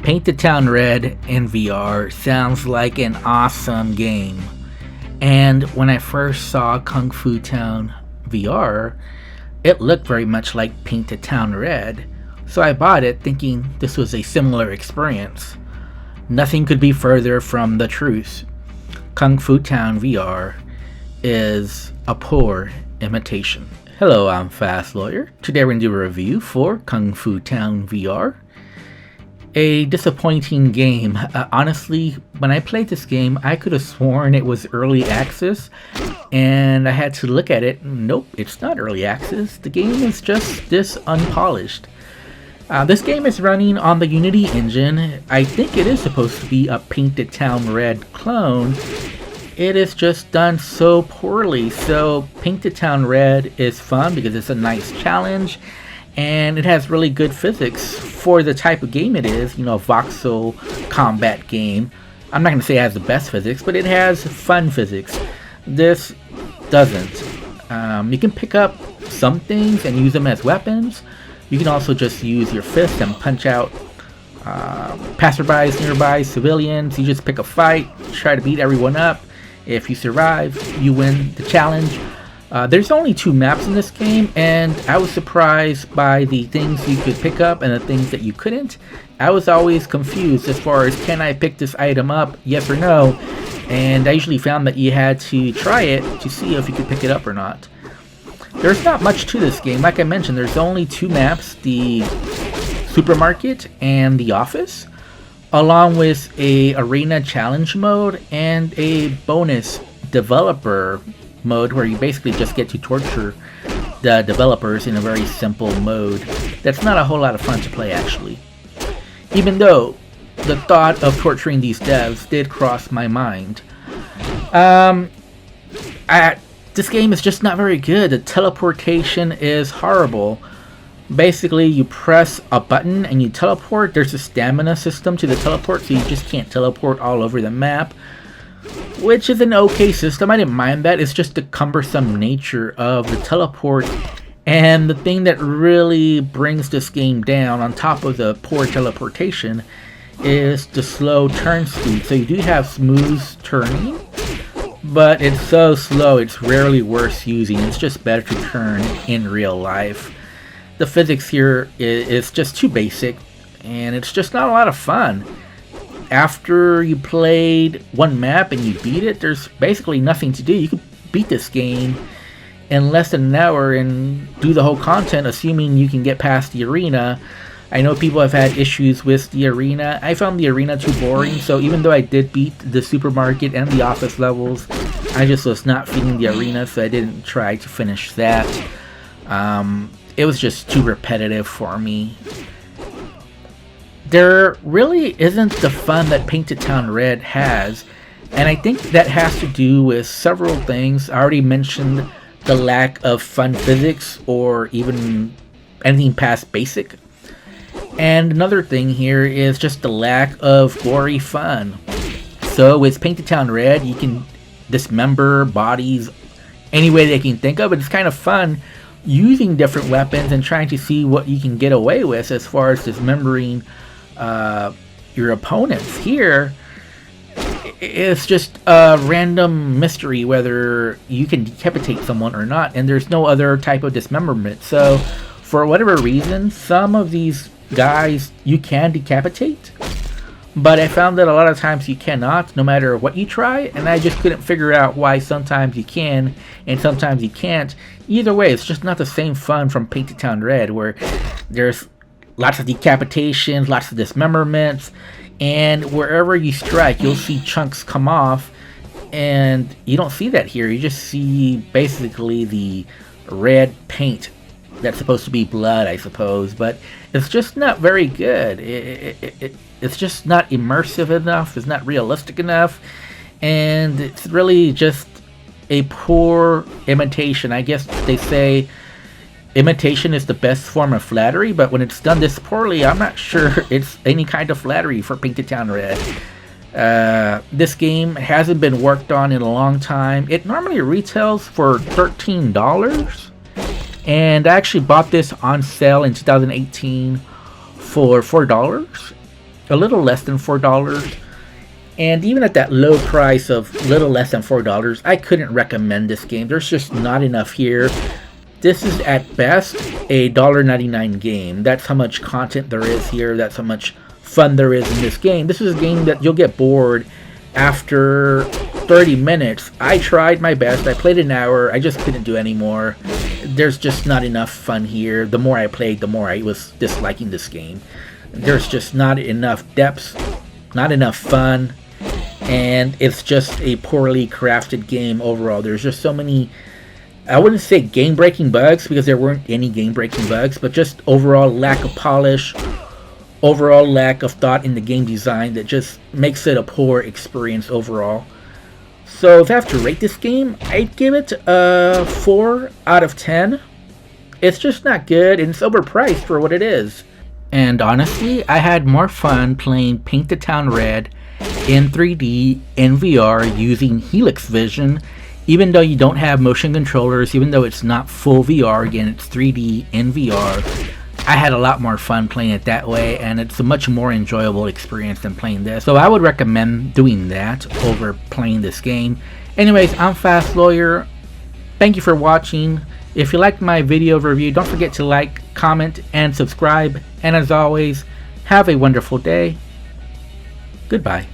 Paint the Town Red in VR sounds like an awesome game. And when I first saw Kung Fu Town VR, it looked very much like Paint the Town Red. So I bought it thinking this was a similar experience. Nothing could be further from the truth. Kung Fu Town VR is a poor imitation. Hello, I'm Fast Lawyer. Today we're going to do a review for Kung Fu Town VR. A disappointing game. Honestly, when I played this game, I could have sworn it was early access, and I had to look at it. Nope, it's not early access. The game is just this unpolished. This game is running on the Unity engine. I think it is supposed to be a Paint the Town Red clone. It is just done so poorly. So Paint the Town Red is fun because it's a nice challenge, and it has really good physics for the type of game it is, a voxel combat game. I'm not going to say it has the best physics, but it has fun physics. This doesn't. You can pick up some things and use them as weapons. You can also just use your fist and punch out passerbys, nearby, civilians. You just pick a fight, try to beat everyone up. If you survive, you win the challenge. There's only 2 maps in this game, and I was surprised by the things you could pick up and the things that you couldn't. I was always confused as far as, can I pick this item up, yes or no? And I usually found that you had to try it to see if you could pick it up or not. There's not much to this game. Like I mentioned, there's only 2 maps, the supermarket and the office, along with a arena challenge mode and a bonus developer mode where you basically just get to torture the developers in a very simple mode. That's not a whole lot of fun to play, actually. Even though the thought of torturing these devs did cross my mind. This game is just not very good. The teleportation is horrible. Basically, you press a button and you teleport. There's a stamina system to the teleport, so you just can't teleport all over the map, which is an okay system. I didn't mind that. It's just the cumbersome nature of the teleport. And the thing that really brings this game down, on top of the poor teleportation, is the slow turn speed. So you do have smooth turning, but it's so slow it's rarely worth using. It's just better to turn in real life. The physics here is just too basic, and it's just not a lot of fun. After you played one map and you beat it, there's basically nothing to do. You could beat this game in less than an hour and do the whole content, assuming you can get past the arena. I know people have had issues with the arena. I found the arena too boring, so even though I did beat the supermarket and the office levels, I just was not feeling the arena, so I didn't try to finish that. It was just too repetitive for me. There really isn't the fun that Paint the Town Red has, and I think that has to do with several things. I already mentioned the lack of fun physics or even anything past basic. And another thing here is just the lack of gory fun. So with Paint the Town Red, you can dismember bodies any way they can think of, and it's kind of fun using different weapons and trying to see what you can get away with as far as dismembering your opponents. Here, it's just a random mystery whether you can decapitate someone or not, and there's no other type of dismemberment. So for whatever reason, some of these guys you can decapitate, but I found that a lot of times you cannot, no matter what you try, and I just couldn't figure out why sometimes you can and sometimes you can't. Either way, it's just not the same fun from Paint the Town Red, where there's lots of decapitations, lots of dismemberments, and wherever you strike, you'll see chunks come off, and you don't see that here. You just see basically the red paint that's supposed to be blood, I suppose, but it's just not very good. It's just not immersive enough, it's not realistic enough, and it's really just a poor imitation. I guess they say imitation is the best form of flattery, but when it's done this poorly, I'm not sure it's any kind of flattery for Paint the Town Red. This game hasn't been worked on in a long time. It normally retails for $13, and I actually bought this on sale in 2018 for $4. a little less than $4. And even at that low price of little less than $4, I couldn't recommend this game. There's just not enough here. This is at best a $1.99 game. That's how much content there is here. That's how much fun there is in this game. This is a game that you'll get bored after 30 minutes. I tried my best. I played an hour. I just couldn't do any more. There's just not enough fun here. The more I played, the more I was disliking this game. There's just not enough depth, not enough fun, and it's just a poorly crafted game overall. There's just so many, I wouldn't say game-breaking bugs, because there weren't any game-breaking bugs, but just overall lack of polish, overall lack of thought in the game design that just makes it a poor experience overall. So if I have to rate this game, I'd give it a 4 out of 10. It's just not good, and it's overpriced for what it is. And honestly, I had more fun playing Paint the Town Red in 3D in VR using Helix Vision, even though you don't have motion controllers, even though it's not full VR. Again, it's 3D in VR. I had a lot more fun playing it that way, and it's a much more enjoyable experience than playing this. So I would recommend doing that over playing this game. Anyways, I'm Fast Lawyer. Thank you for watching. If you liked my video review, don't forget to like, comment, and subscribe. And as always, have a wonderful day. Goodbye.